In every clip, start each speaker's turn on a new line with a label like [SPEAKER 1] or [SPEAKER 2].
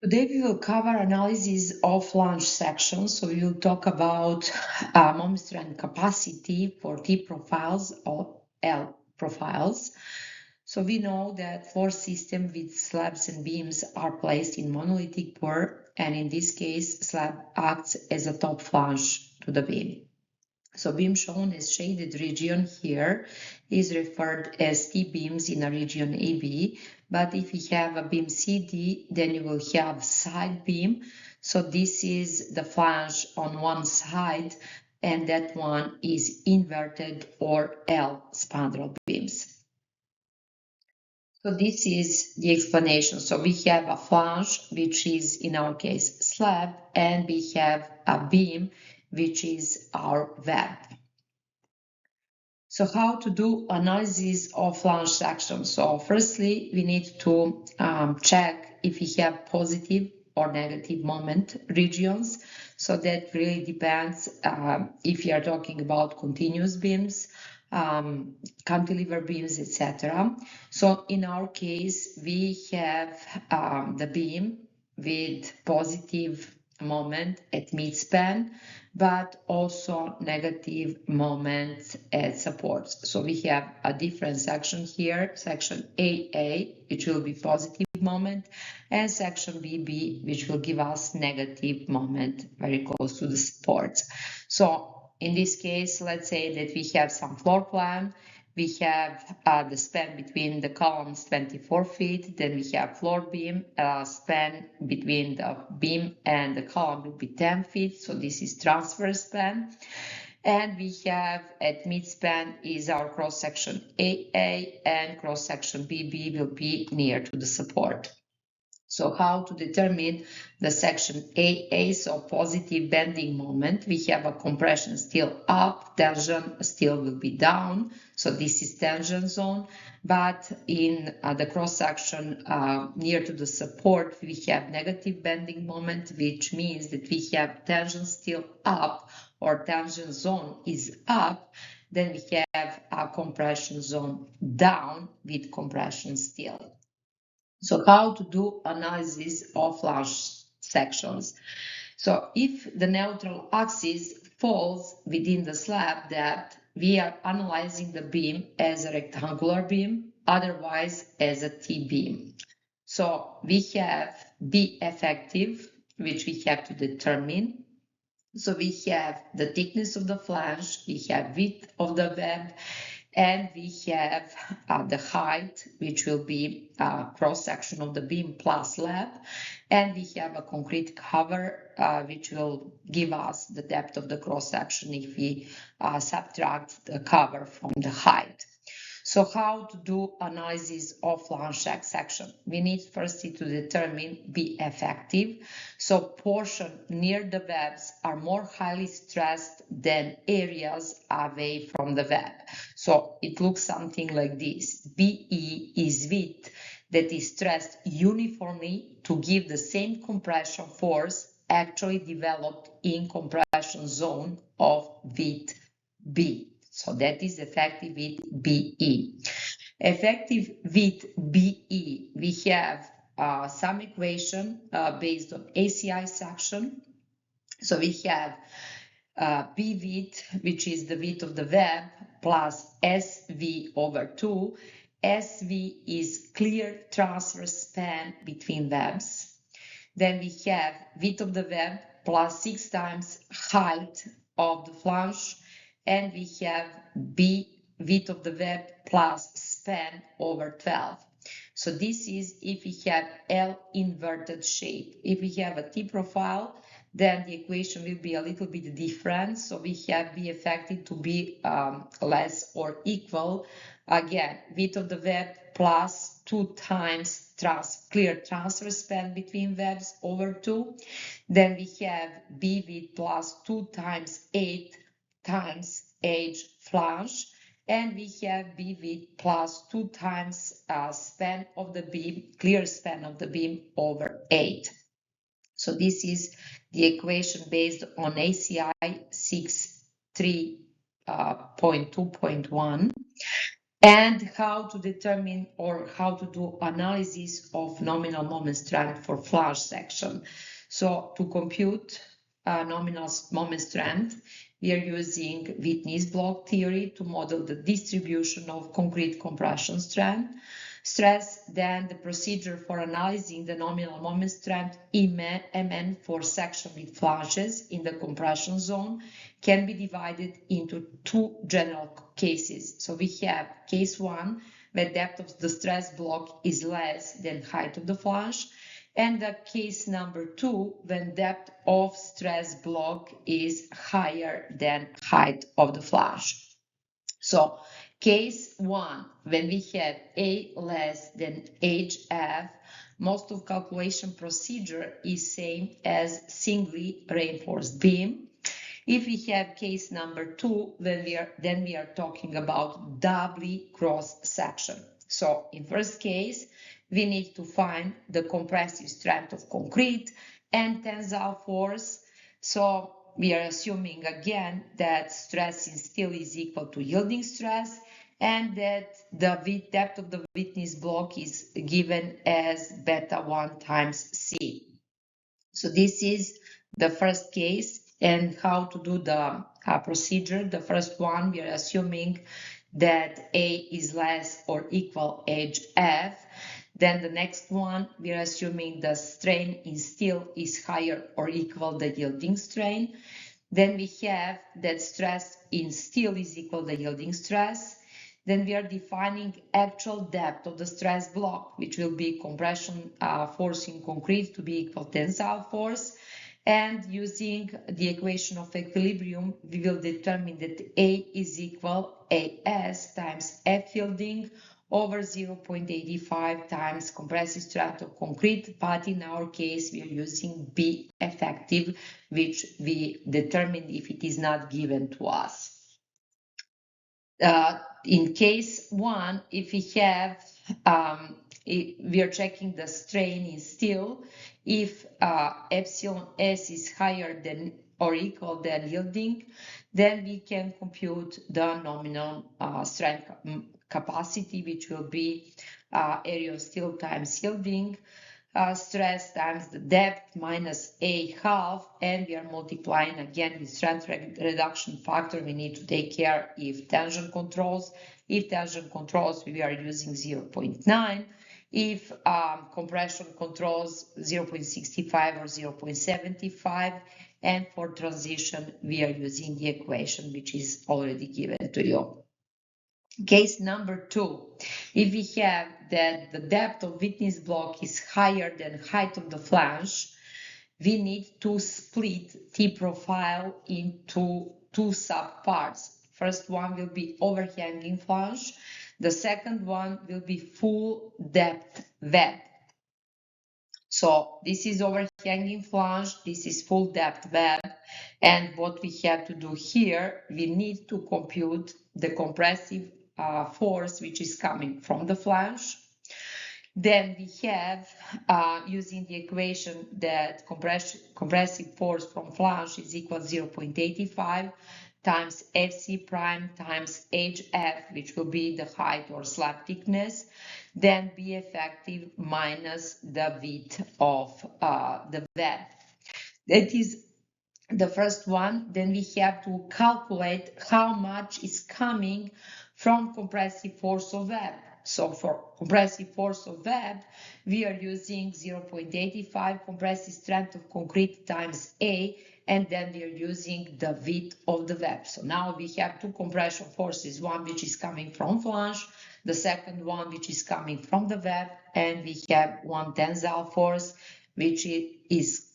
[SPEAKER 1] Today we will cover analysis of flange sections. So we will talk about moment strength capacity for T profiles or L profiles. So we know that floor systems with slabs and beams are placed in monolithic pour, and in this case, slab acts as a top flange to the beam. So beam shown as shaded region here is referred as T-beams in a region AB, but if you have a beam CD, then you will have side beam. So this is the flange on one side, and that one is inverted or L spandrel beams. So this is the explanation. So we have a flange, which is in our case slab, and we have a beam, which is our web. So how to do analysis of flange section? So firstly, we need to check if we have positive or negative moment regions. So that really depends if you are talking about continuous beams, cantilever beams, etc. So in our case, we have the beam with positive moment at midspan, but also negative moments at supports. So we have a different section here, section AA, which will be positive moment, and section BB, which will give us negative moment very close to the supports. So in this case, let's say that we have some floor plan. We have the span between the columns 24 feet, then we have floor beam, span between the beam and the column will be 10 feet, so this is transverse span. And we have at midspan is our cross section AA, and cross section BB will be near to the support. So how to determine the section AA, so positive bending moment? We have a compression still up, tension still will be down. So this is tension zone, but in the cross section near to the support, we have negative bending moment, which means that we have tension still up or tension zone is up. Then we have a compression zone down with compression still. So how to do analysis of flange sections? So if the neutral axis falls within the slab depth, we are analyzing the beam as a rectangular beam, otherwise as a T-beam. So we have B effective, which we have to determine. So we have the thickness of the flange, we have width of the web, and we have the height, which will be cross section of the beam plus slab, and we have a concrete cover, which will give us the depth of the cross section if we subtract the cover from the height. So how to do analysis of flange section? We need firstly to determine B effective. So portion near the webs are more highly stressed than areas away from the web. So it looks something like this. BE is width that is stressed uniformly to give the same compression force actually developed in compression zone of width B. So that is effective with BE. Effective with BE, we have some equation based on ACI section. So we have B width, which is the width of the web, plus SV over 2. SV is clear transverse span between webs. Then we have width of the web plus 6 times height of the flange, and we have B width of the web plus span over 12. So this is if we have L inverted shape. If we have a T profile, then the equation will be a little bit different. So we have B effective to be less or equal. Again, width of the web plus 2 times clear transfer span between webs over 2. Then we have B width plus 2 times 8 times age flange, and we have B width plus 2 times span of the beam, clear span of the beam over 8. So this is the equation based on ACI 6.3.2.1. and how to determine or how to do analysis of nominal moment strength for flange section. So to compute nominal moment strength, we are using Whitney's block theory to model the distribution of concrete compression stress. Then the procedure for analyzing the nominal moment strength Mn for section with flanges in the compression zone can be divided into two general cases. So we have case one, where depth of the stress block is less than height of the flange, and the case number two, when depth of stress block is higher than height of the flange. So case one, when we have A less than HF, most of calculation procedure is same as singly reinforced beam. If we have case number two, then we are talking about doubly cross section. So in first case, we need to find the compressive strength of concrete and tensile force. So we are assuming again that stress in steel is equal to yielding stress and that the depth of the Whitney's block is given as beta 1 times C. So this is the first case. And how to do the procedure. The first one, we are assuming that A is less or equal HF. Then the next one, we are assuming the strain in steel is higher or equal the yielding strain. Then we have that stress in steel is equal the yielding stress. Then we are defining actual depth of the stress block, which will be compression force in concrete to be equal tensile force. And using the equation of equilibrium, we will determine that A is equal AS times F yielding over 0.85 times compressive strength of concrete, but in our case, we are using B effective, which we determine if it is not given to us. In case one, if we have, we are checking the strain in steel. If epsilon S is higher than or equal than yielding, then we can compute the nominal strength capacity, which will be area of steel times yielding stress times the depth minus A half, and we are multiplying again with strength reduction factor. We need to take care if tension controls. If tension controls, we are using 0.9. If compression controls, 0.65 or 0.75. And for transition, we are using the equation which is already given to you. Case number two, if we have that the depth of Whitney's block is higher than height of the flange, we need to split T profile into two subparts. First one will be overhanging flange. The second one will be full depth web. So this is overhanging flange, this is full depth web, and what we have to do here, we need to compute the compressive force which is coming from the flange. Then we have, using the equation that compressive force from flange is equal to 0.85 times FC prime times HF, which will be the height or slab thickness, then B effective minus the width of the web. That is the first one. Then we have to calculate how much is coming from compressive force of web. So for compressive force of web, we are using 0.85 compressive strength of concrete times A, and then we are using the width of the web. So now we have two compression forces, one which is coming from flange, the second one which is coming from the web, and we have one tensile force which is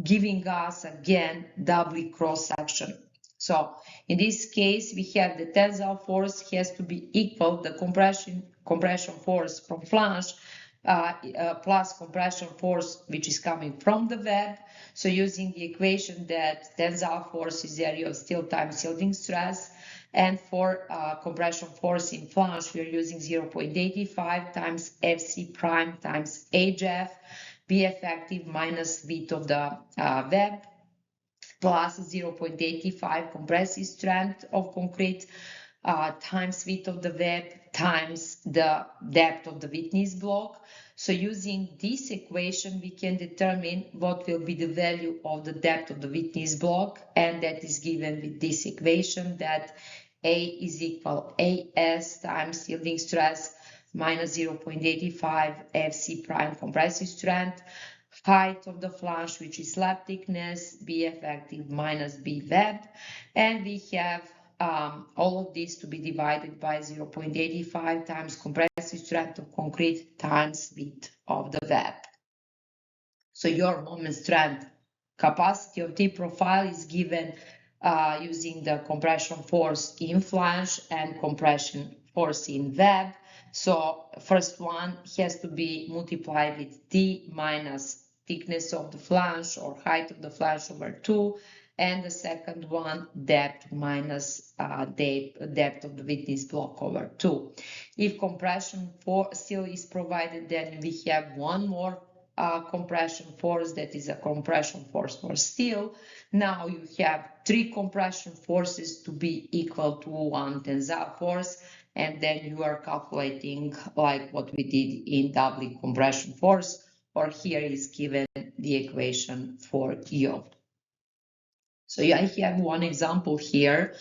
[SPEAKER 1] giving us again doubly cross section. So in this case, we have the tensile force has to be equal the compression force from flange plus compression force which is coming from the web. So using the equation that tensile force is area of steel times yielding stress, and for compression force in flange, we are using 0.85 times FC prime times HF, B effective minus width of the web, plus 0.85 compressive strength of concrete times width of the web times the depth of the witness block. So using this equation, we can determine what will be the value of the depth of the witness block, and that is given with this equation, that A is equal AS times yielding stress minus 0.85 FC prime compressive strength, height of the flange, which is slab thickness, B effective minus B web, and we have all of this to be divided by 0.85 times compressive strength of concrete times width of the web. So your moment strength capacity of T profile is given using the compression force in flange and compression force in web. So first one has to be multiplied with T minus thickness of the flange or height of the flange over 2, and the second one depth minus depth of the witness block over 2. If compression still is provided, then we have one more compression force, that is a compression force for steel. Now you have 3 compression forces to be equal to 1 tensile force, and then you are calculating like what we did in doubly compression force, or here is given the equation for you. So I have one example here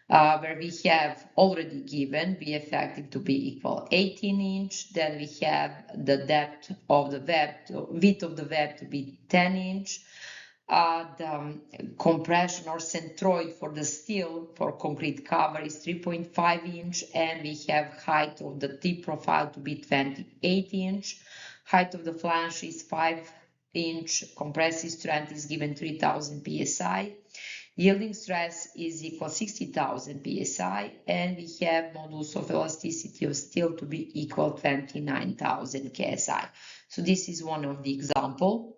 [SPEAKER 1] where we have already given B effective to be equal 18 inch, then we have the depth of the web, width of the web to be 10 inch, the compression or centroid for the steel for concrete cover is 3.5 inch, and we have height of the T profile to be 28 inch, height of the flange is 5 inch, compressive strength is given 3000 psi, yielding stress is equal 60,000 psi, and we have modulus of elasticity of steel to be equal 29,000 ksi. So this is one of the example.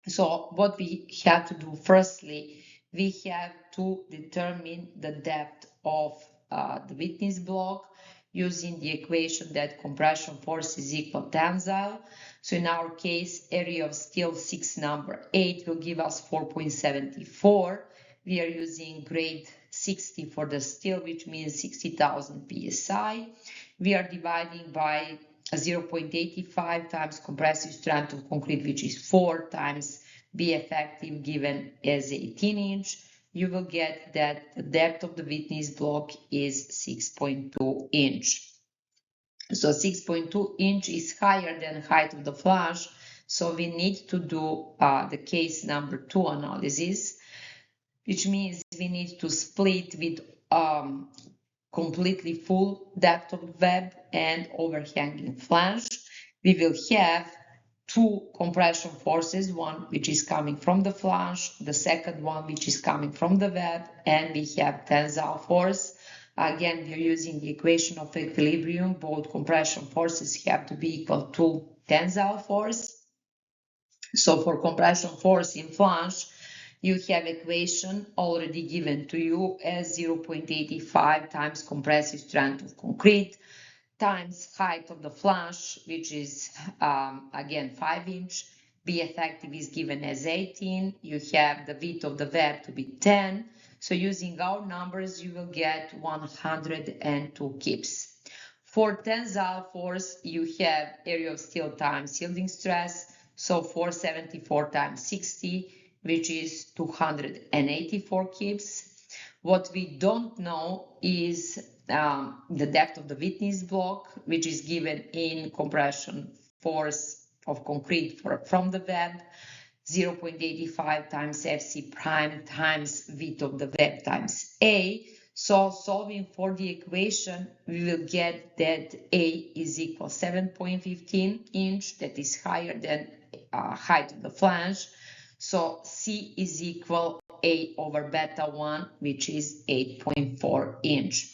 [SPEAKER 1] So what we have to do firstly, we have to determine the depth of the witness block using the equation that compression force is equal tensile. So in our case, area of steel 6 number 8 will give us 4.74. We are using grade 60 for the steel, which means 60,000 psi. We are dividing by 0.85 times compressive strength of concrete, which is 4 times B effective given as 18 inch. You will get that the depth of the witness block is 6.2 inch. So 6.2 inch is higher than height of the flange. So we need to do the case number 2 analysis, which means we need to split with completely full depth of web and overhanging flange. We will have 2 compression forces, one which is coming from the flange, the second one which is coming from the web, and we have tensile force. Again, we are using the equation of equilibrium. Both compression forces have to be equal to tensile force. So for compression force in flange, you have equation already given to you as 0.85 times compressive strength of concrete times height of the flange, which is again 5 inch. B effective is given as 18. You have the width of the web to be 10. So using our numbers, you will get 102 kips. For tensile force, you have area of steel times yielding stress. So 474 times 60, which is 284 kips. What we don't know is the depth of the witness block, which is given in compression force of concrete from the web, 0.85 times FC prime times width of the web times A. So solving for the equation, we will get that A is equal 7.15 inch, that is higher than height of the flange. So C is equal A over beta 1, which is 8.4 inch.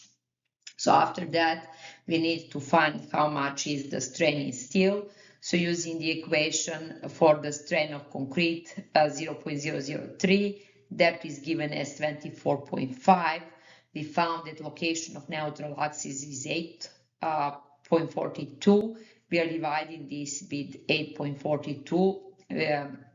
[SPEAKER 1] So after that, we need to find how much is the strain in steel. So using the equation for the strain of concrete, 0.003, depth is given as 24.5. We found that location of neutral axis is 8.42. We are dividing this with 8.42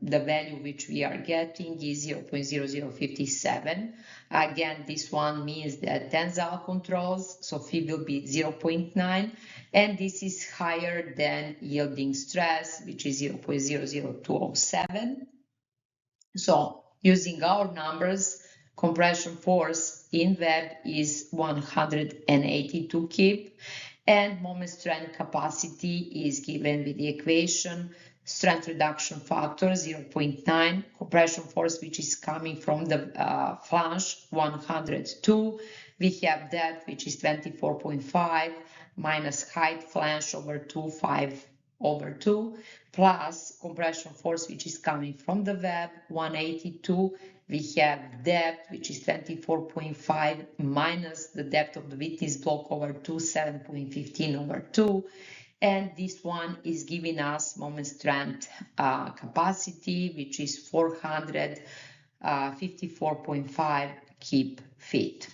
[SPEAKER 1] the value which we are getting is 0.0057. Again, this one means that tensile controls, so phi will be 0.9, and this is higher than yielding stress, which is 0.00207. So using our numbers, compression force in web is 182 kip, and moment strength capacity is given with the equation strength reduction factor 0.9, compression force which is coming from the flange 102, we have depth which is 24.5 minus height flange over 2, 5 over 2, plus compression force which is coming from the web 182, we have depth which is 24.5 minus the depth of the witness block over 2, 7.15 over 2, and this one is giving us moment strength capacity which is 454.5 kip feet.